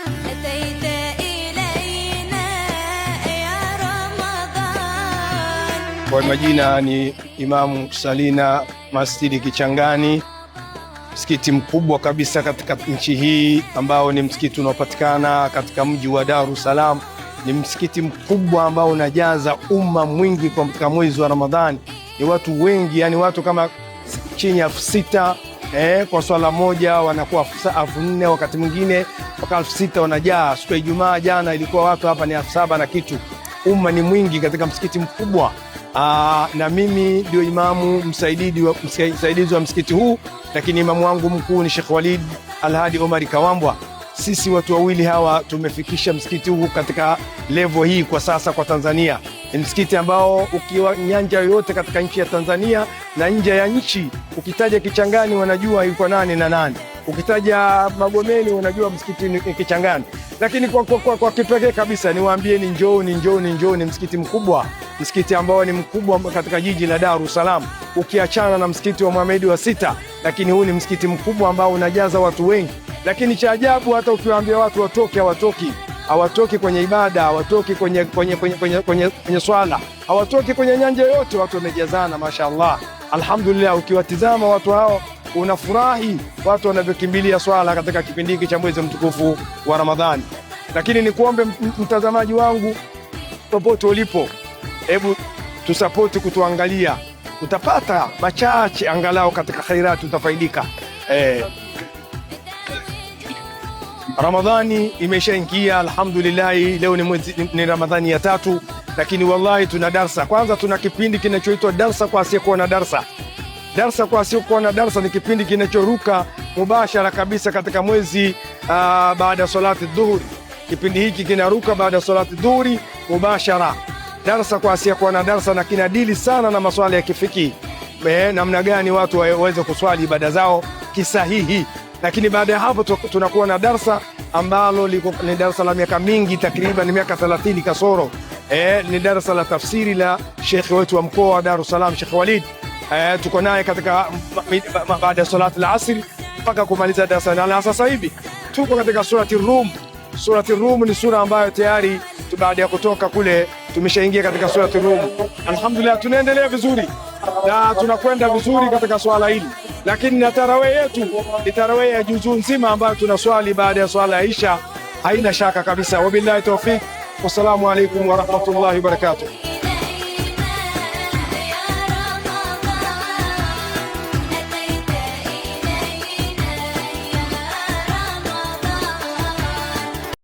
أتيت إلينا يا رمضان. Kwa majina ni Imamu Salina Masjidi Kichangani, msikiti mkubwa kabisa katika nchi hii ambao ni msikiti unaopatikana katika mji wa Dar es Salaam. Ni msikiti mkubwa ambao unajaza umma mwingi katika mwezi wa Ramadhani. Ni watu wengi, yani watu kama chini ya 6,000 kwa swala moja wanakuwa 4,000, wakati mwingine mpaka 6,000 wanajaa. Siku ya Ijumaa jana ilikuwa watu hapa ni 7,000 na kitu. Umma ni mwingi katika msikiti mkubwa. Na mimi ndio imamu msaidizi wa msikiti huu, lakini imamu wangu mkuu ni Sheikh Walid Al-Hadi Omar Kawambwa. Sisi watu wawili hawa tumefikisha msikiti huu katika level hii kwa sasa kwa Tanzania. Ni msikiti ambao ukiwa nyanja yoyote katika nchi ya Tanzania na nje ya nchi, ukitaja Kichangani wanajua yuko nani na nani, ukitaja Magomeni wanajua msikiti ni Kichangani. Lakini kwa kipekee kabisa niwaambieni, njooni, msikiti mkubwa, msikiti ambao ni mkubwa katika jiji la Dar es Salaam, ukiachana na msikiti wa Muhammad wa 6, lakini huu ni msikiti mkubwa ambao unajaza watu wengi. Lakini cha ajabu, hata ukiwaambia watu watoke, hawatoki kwenye ibada, hawatoki kwenye swala, hawatoki kwenye nyanja yote, watu wamejazana, mashaallah, alhamdulillah. Ukiwatizama watu hao unafurahi, watu wanavyokimbilia swala katika kipindi hiki cha mwezi mtukufu wa Ramadhani. Lakini nikuombe mtazamaji wangu, popote ulipo, hebu tusapoti kutuangalia, utapata machache angalau katika khairati, utafaidika. Ramadhani imeshaingia, alhamdulillah. Leo ni Ramadhani ya 3, lakini wallahi tuna darsa. Kwanza tuna kipindi kinachoitwa darsa kwa asiyekuwa na darsa. Darsa kwa asiyekuwa na darsa ni kipindi kinachoruka mubashara kabisa katika mwezi baada ya salati dhuhuri. Kipindi hiki kinaruka baada ya salati dhuhuri mubashara. Darsa kwa asiyekuwa na darsa, na kinadili sana na masuala ya kifiki, namna gani watu waweze kuswali ibada zao kisahihi. Lakini baada ya hapo tunakuwa na darsa ambalo ni darsa la miaka mingi, takriban miaka 30 kasoro. Ni darsa la tafsiri la Sheikh wetu wa mkoa wa Dar es Salaam, Sheikh Walid. Tuko naye katika baada ya salati al-asr mpaka kumaliza darsa. Na sasa hivi tuko katika surati Rum. Surati Rum ni sura ambayo tayari baada ya kutoka kule tumeshaingia katika surati Rum. Alhamdulillah, tunaendelea vizuri na tunakwenda vizuri katika swala hili. Lakini na tarawih yetu ni tarawih ya juzuu nzima ambayo tunaswali baada ya swala ya Isha, haina shaka kabisa. Wabillahi tawfik, wassalamu alaikum warahmatullahi wabarakatuh.